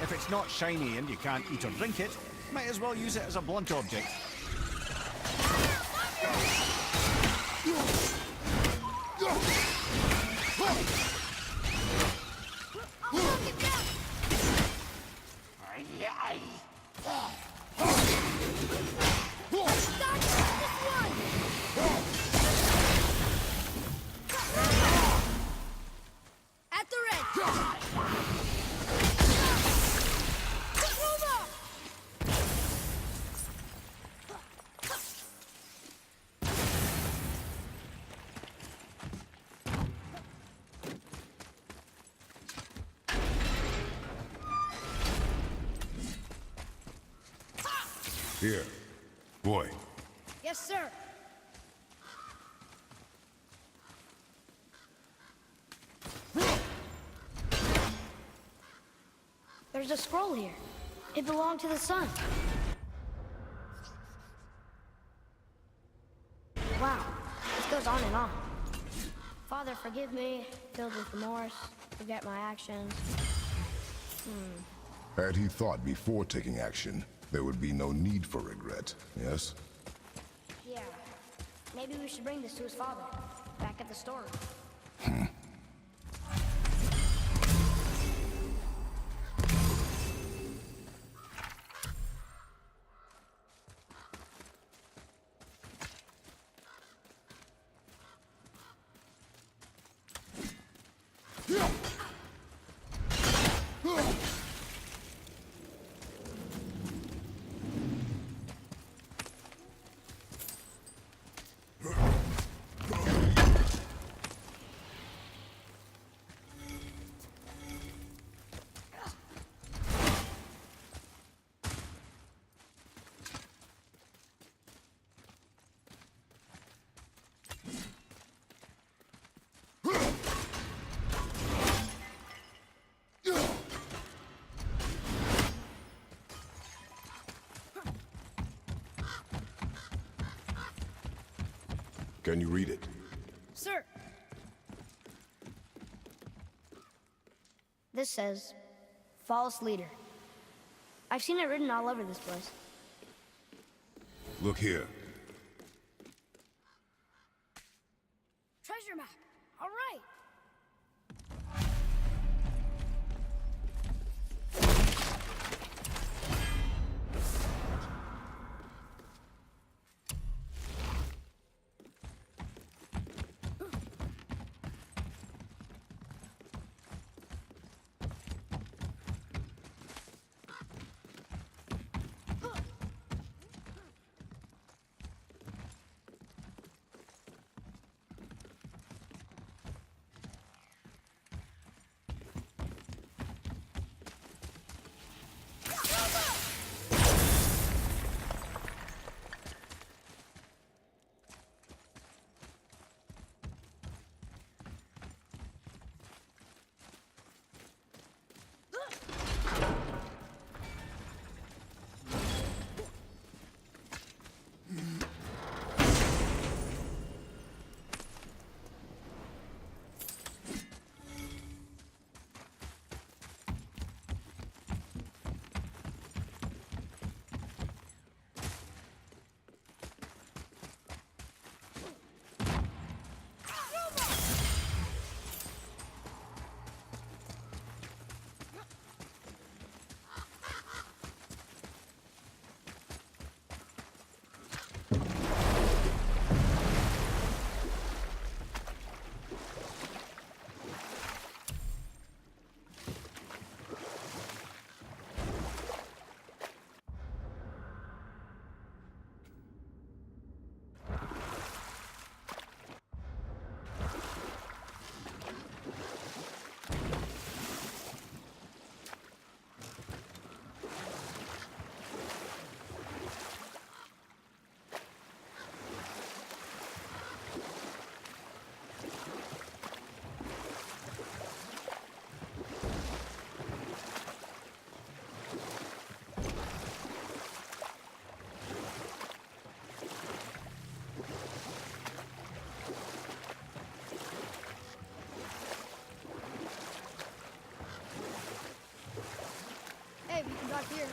If it's not shiny and you can't eat or drink it, might as well use it as a blunt object. Here. Boy. Yes, sir. There's a scroll here. It belonged to the sun. Wow, this goes on and on. Father, forgive me, filled with remorse, forget my actions. Had he thought before taking action, there would be no need for regret, yes? Yeah, maybe we should bring this to his father, back at the store. Can you read it? Sir! This says, false leader. I've seen it written all over this place. Look here. Treasure map! All right! Back here.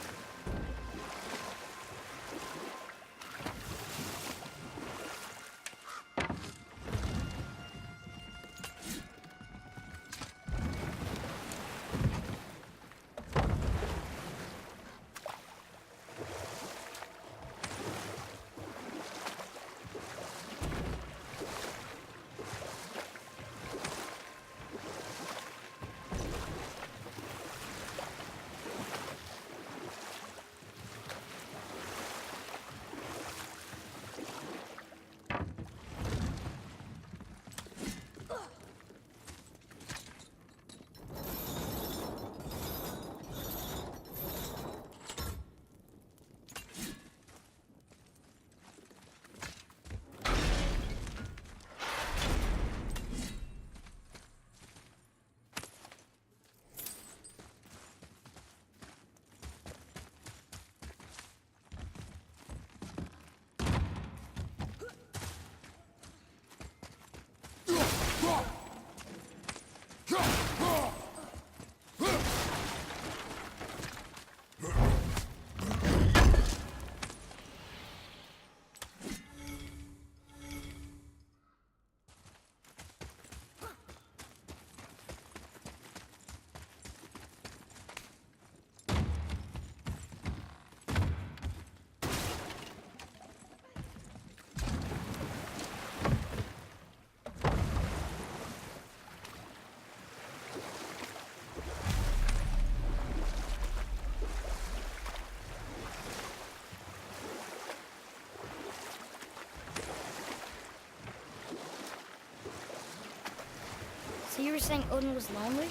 So you were saying Odin was lonely?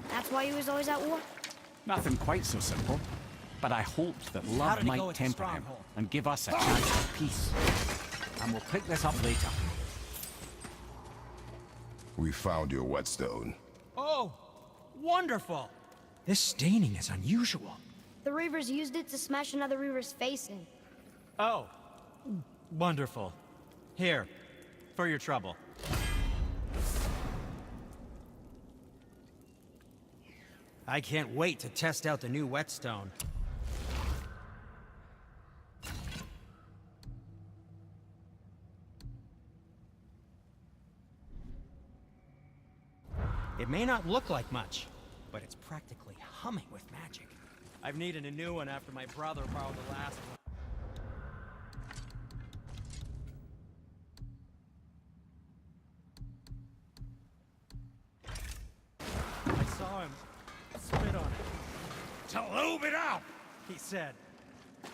That's why he was always at war? Nothing quite so simple. But I hoped that How love did he go might with the temper him stronghold? and give us a chance for peace. And we'll pick this up later. We found your whetstone. Oh, wonderful! This staining is unusual. The Reavers used it to smash another Reaver's face in. Oh, wonderful. Here, for your trouble. I can't wait to test out the new whetstone. It may not look like much, but it's practically humming with magic. I've needed a new one after my brother borrowed the last one. I saw him spit on it. To lube it up, he said.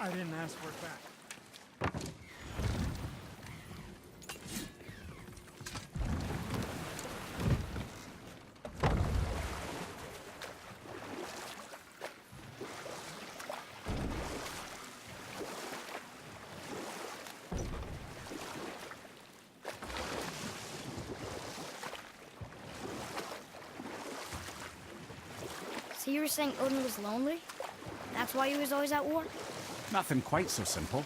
I didn't ask for it back. So you were saying Odin was lonely? That's why he was always at war? Nothing quite so simple.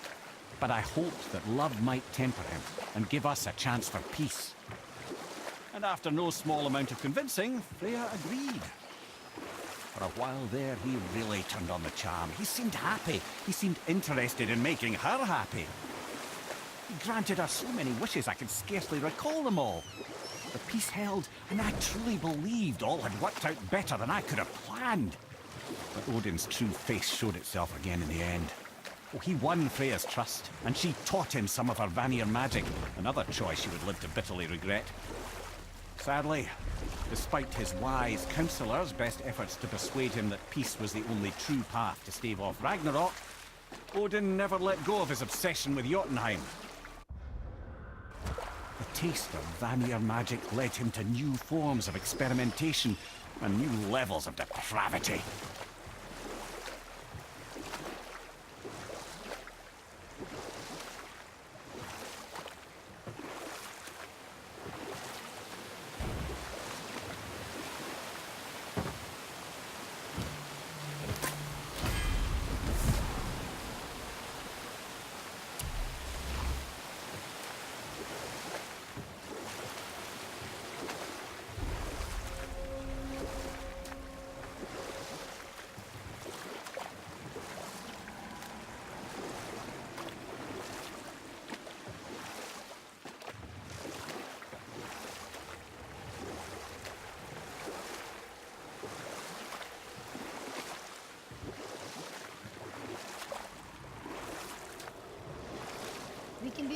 But I hoped that love might temper him and give us a chance for peace. And after no small amount of convincing, Freya agreed. For a while there, he really turned on the charm. He seemed happy. He seemed interested in making her happy. He granted her so many wishes I could scarcely recall them all. The peace held, and I truly believed all had worked out better than I could have planned. But Odin's true face showed itself again in the end. Oh, he won Freya's trust, and she taught him some of her Vanir magic, another choice she would live to bitterly regret. Sadly, despite his wise counselors' best efforts to persuade him that peace was the only true path to stave off Ragnarok, Odin never let go of his obsession with Jotunheim. The taste of Vanir magic led him to new forms of experimentation and new levels of depravity.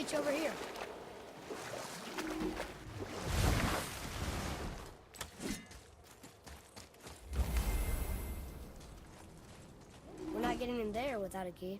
meet you over here. We're not getting in there without a key.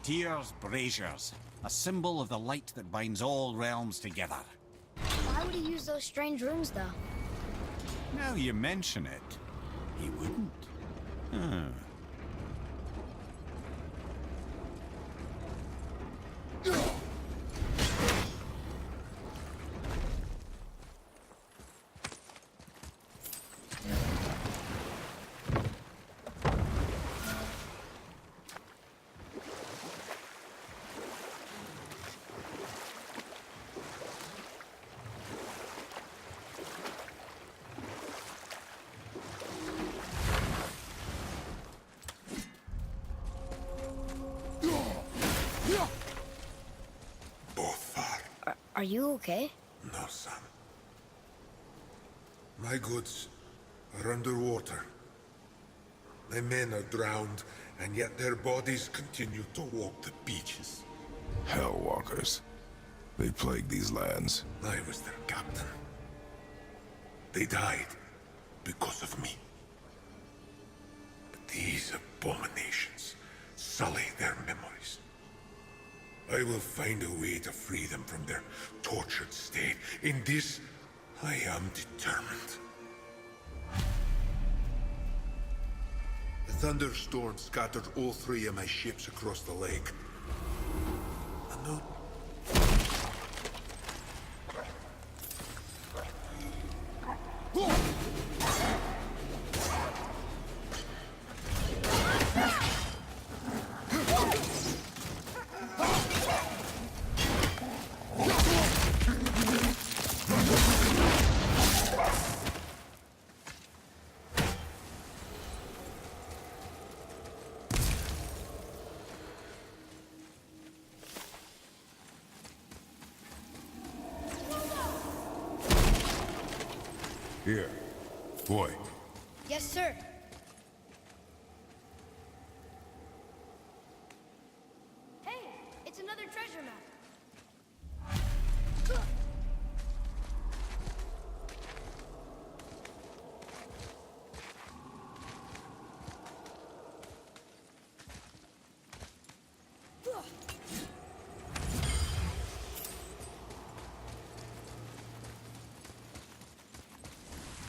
Tyr's braziers, a symbol of the light that binds all realms together. Why would he use those strange runes, though? Now you mention it, he wouldn't. Huh. Are you okay? No, son. My goods are underwater. My men are drowned, and yet their bodies continue to walk the beaches. Hellwalkers. They plague these lands. I was their captain. They died because of me. But these abominations sully their memories. I will find a way to free them from their tortured state. In this, I am determined. A thunderstorm scattered all 3 of my ships across the lake. And Here. Boy. Yes, sir. Hey, it's another treasure map.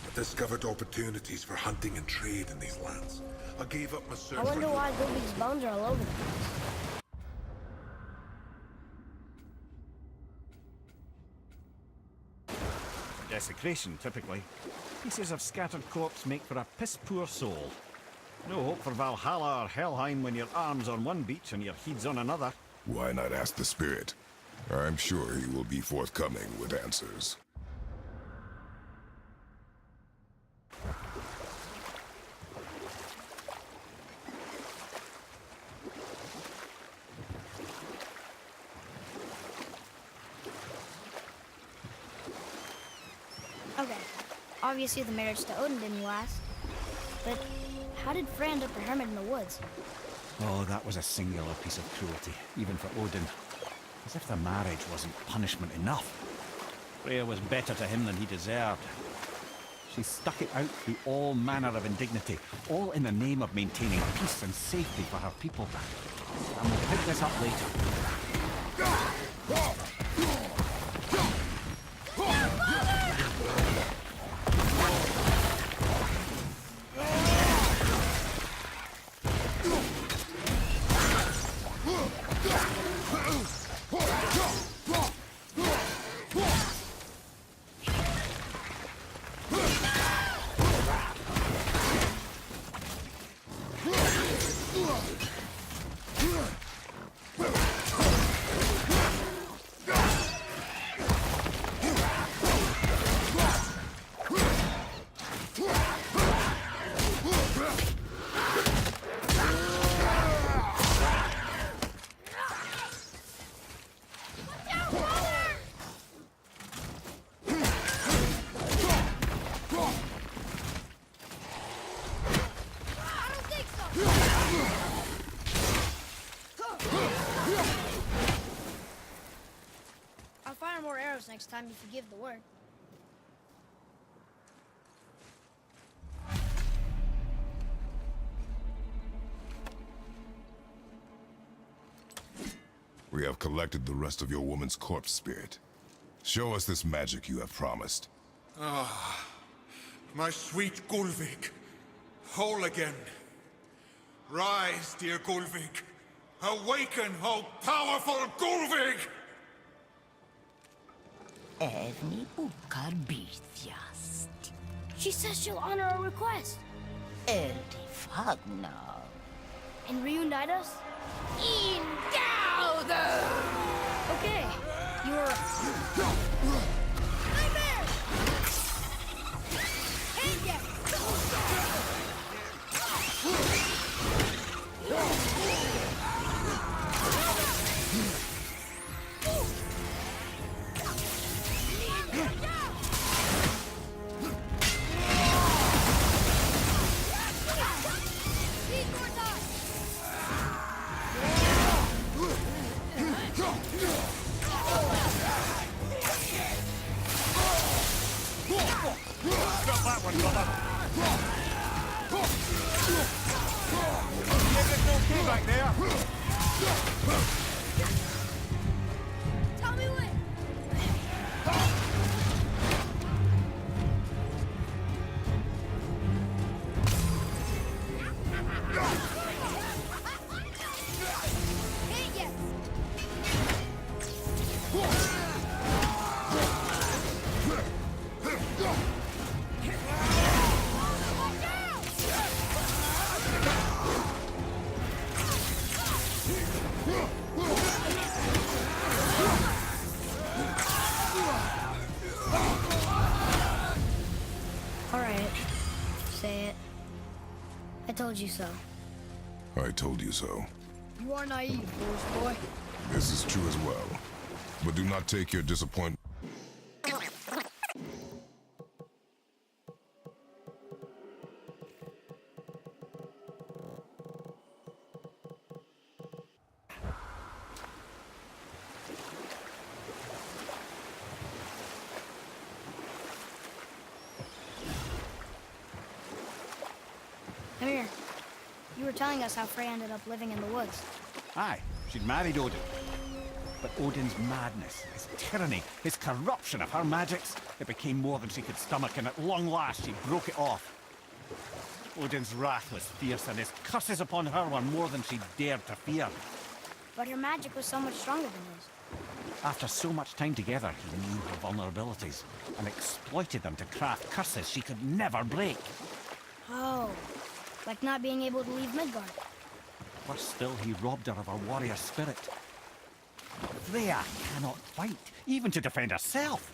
I discovered opportunities for hunting and trade in these lands. I gave up my search I wonder for... why Goldie's bones are all over the place. Desecration, typically. Pieces of scattered corpse make for a piss-poor soul. No hope for Valhalla or Helheim when your arm's on one beach and your head's on another. Why not ask the spirit? I'm sure he will be forthcoming with answers. Okay, obviously the marriage to Odin didn't last. But how did Frey end up a hermit in the woods? Oh, that was a singular piece of cruelty, even for Odin. As if the marriage wasn't punishment enough. Freya was better to him than he deserved. She stuck it out through all manner of indignity, all in the name of maintaining peace and safety for her people. And we'll pick this up later. I'll fire more arrows next time if you give the word. We have collected the rest of your woman's corpse spirit. Show us this magic you have promised. My sweet Gulvik, whole again. Rise, dear Gulvik. Awaken, oh powerful Gulvik! Evni ukar bitjast. She says she'll honor our request Eldi fagna. and reunite us. Ingauder! Okay, you're... Nightmare! Hey, yeah! told you so. I told you so. You are naive, horse boy. This is true as well. But do not take your disappointment. Come here. You were telling us how Frey ended up living in the woods. Aye, she'd married Odin. But Odin's madness, his tyranny, his corruption of her magics, it became more than she could stomach, and at long last she broke it off. Odin's wrath was fierce, and his curses upon her were more than she dared to fear. But her magic was so much stronger than his. After so much time together, he knew her vulnerabilities, and exploited them to craft curses she could never break. Oh, like not being able to leave Midgard. Worse still, he robbed her of her warrior spirit. Freya cannot fight, even to defend herself.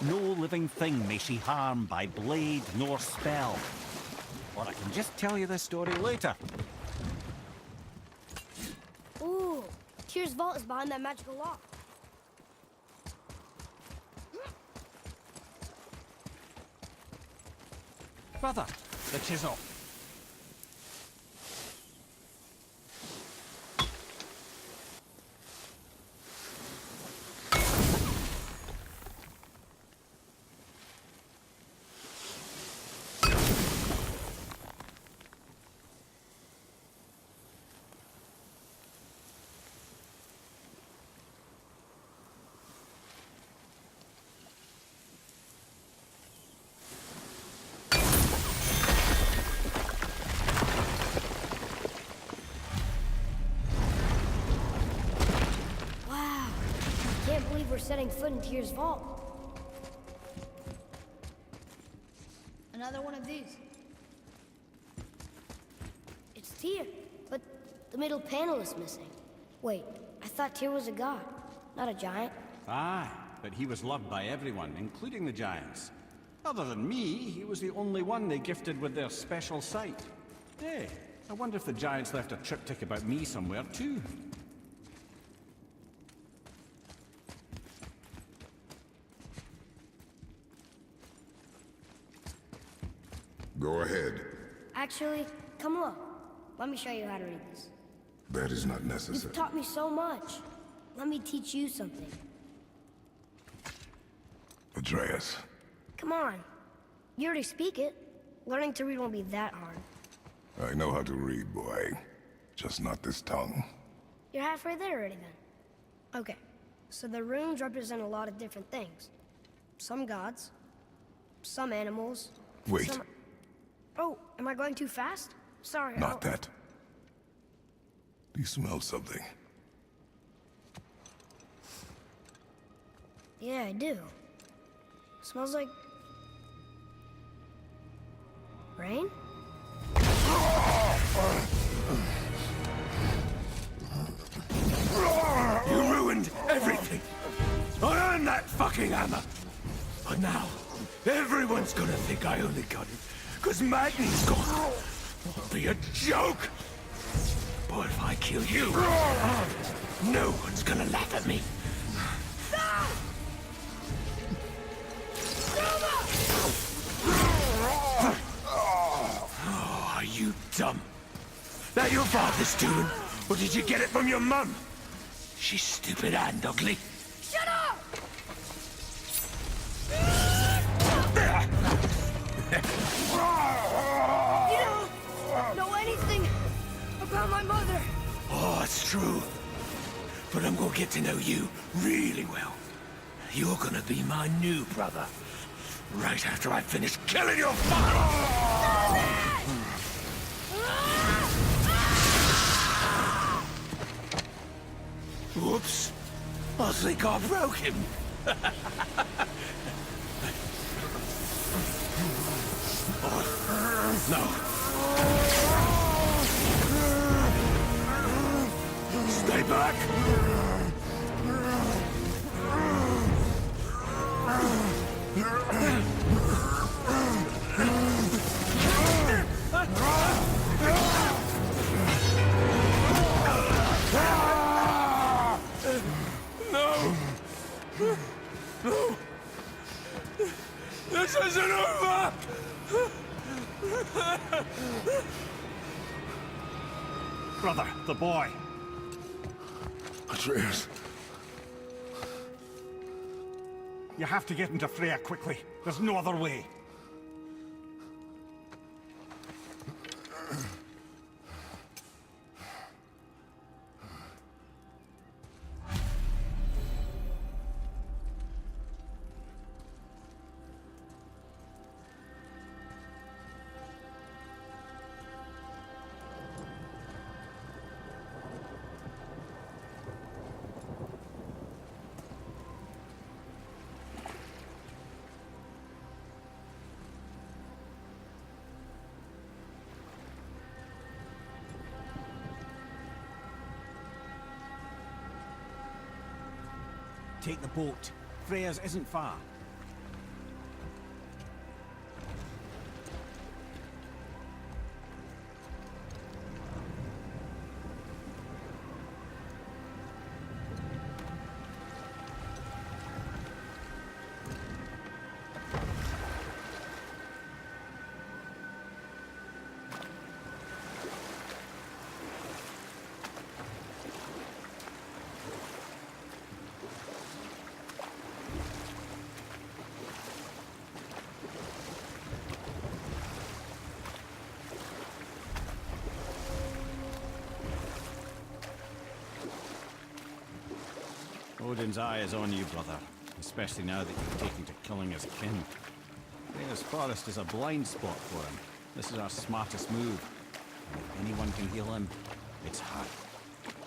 No living thing may she harm by blade nor spell. Or I can just tell you this story later. Ooh, Tyr's vault is behind that magical lock. Brother, the chisel. Can't believe we're setting foot in Tyr's vault. Another one of these. It's Tyr, but the middle panel is missing. Wait, I thought Tyr was a god, not a giant. Aye, but he was loved by everyone, including the giants. Other than me, he was the only one they gifted with their special sight. Hey, I wonder if the giants left a triptych about me somewhere too. Go ahead. Actually, come look. Let me show you how to read this. That is not necessary. You've taught me so much. Let me teach you something. Atreus. Come on. You already speak it. Learning to read won't be that hard. I know how to read, boy. Just not this tongue. You're halfway there already then. Okay, so the runes represent a lot of different things. Some gods, some animals. Wait. Some... Oh, am I going too fast? Sorry. Not that. Do you smell something? Yeah, I do. Smells like... rain? You ruined everything! I earned that fucking hammer! But now, everyone's gonna think I only got it because Magni's gone. It'll be a joke! But if I kill you, no one's gonna laugh at me. Oh, are you dumb? That your father's doing? Or did you get it from your mum? She's stupid and ugly. Shut up! You don't know anything about my mother. Oh, it's true. But I'm gonna get to know you really well. You're gonna be my new brother. Right after I finish killing your father! Whoops. I think I broke him. No. Stay back. The boy. Atreus. You have to get into Freya quickly. There's no other way. Take the boat. Freya's isn't far. Odin's eye is on you, brother. Especially now that you've taken to killing his kin. Freya's forest is a blind spot for him. This is our smartest move. And if anyone can heal him, it's her.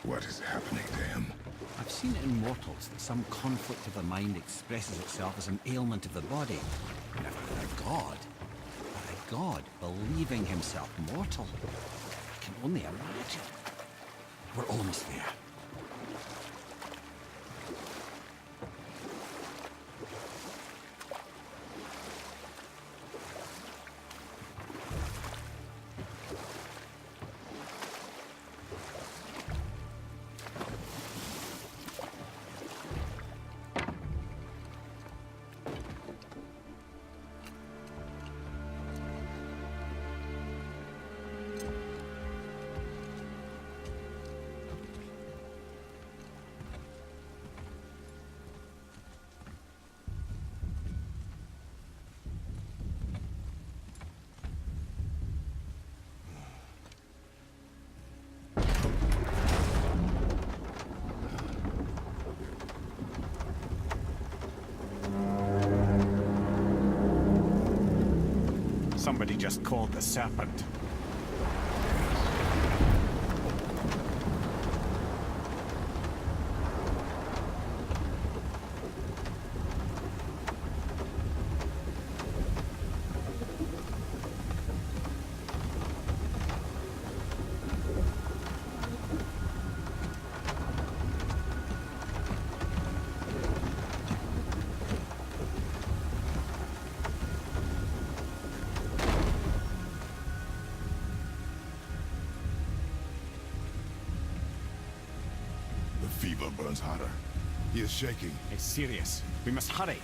What is happening to him? I've seen it in mortals that some conflict of the mind expresses itself as an ailment of the body. Never a god. But a god believing himself mortal. I can only imagine. We're almost there. Somebody just called the serpent. The fever burns hotter. He is shaking. It's serious. We must hurry.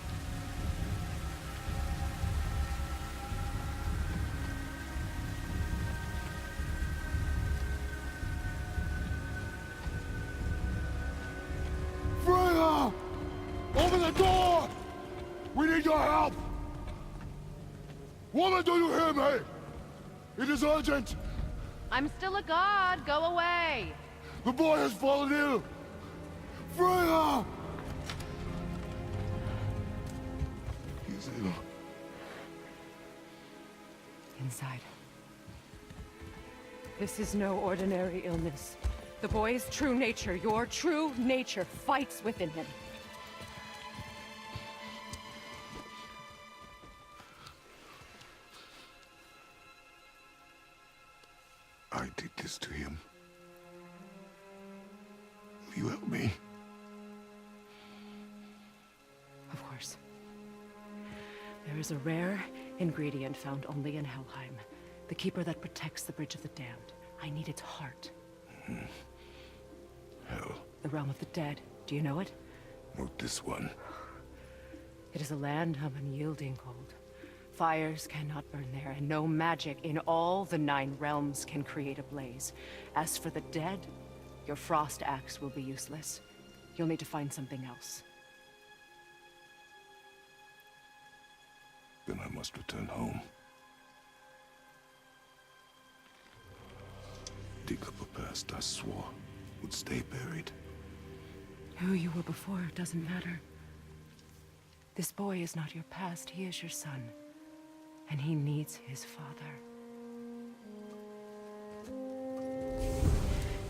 Freya! Open the door! We need your help! Woman, do you hear me? It is urgent! I'm still a god. Go away. The boy has fallen ill! Freya! He is ill. Inside. This is no ordinary illness. The boy's true nature, your true nature, fights within him. I did this to him. Will you help me? Of course. There is a rare ingredient found only in Helheim. The keeper that protects the Bridge of the Damned. I need its heart. Hell. The realm of the dead. Do you know it? Not this one. It is a land of unyielding cold. Fires cannot burn there, and no magic in all the 9 realms can create a blaze. As for the dead, Your frost axe will be useless. You'll need to find something else. Then I must return home. Dig up a past I swore would stay buried. Who you were before doesn't matter. This boy is not your past, he is your son. And he needs his father.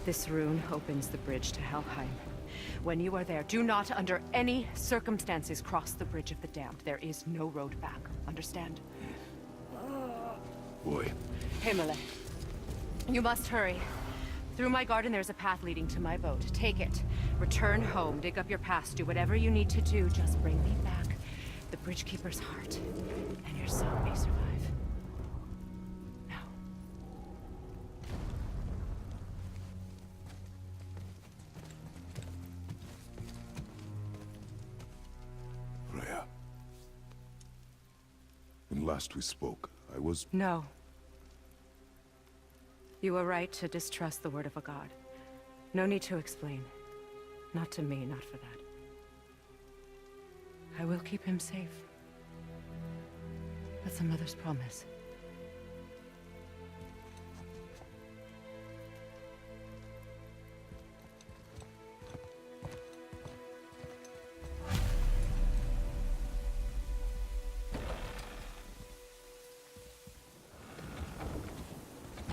This rune opens the bridge to Helheim. When you are there, do not under any circumstances cross the Bridge of the Damned. There is no road back. Understand? Boy, Himmele, you must hurry. Through my garden, there's a path leading to my boat. Take it. Return home, dig up your past, do whatever you need to do. Just bring me back the Bridgekeeper's heart, and your son may survive. Now. Freya. When last we spoke, I was... No. You were right to distrust the word of a god. No need to explain. Not to me, not for that. I will keep him safe. That's a mother's promise.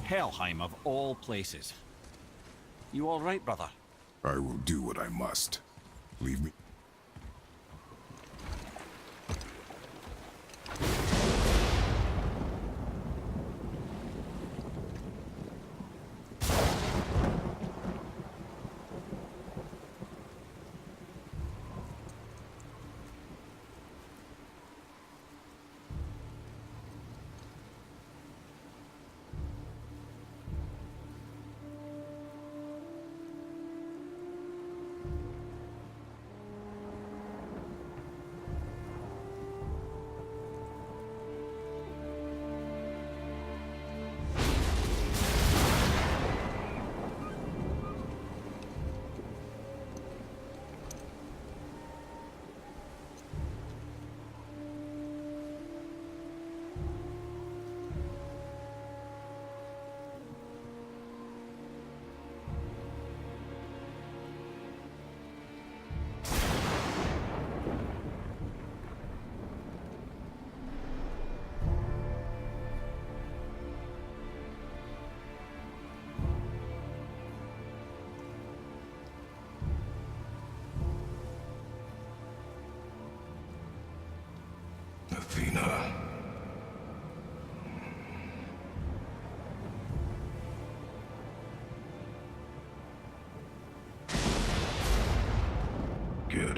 Helheim of all places. You all right, brother? I will do what I must. Leave me... Athena. Get up.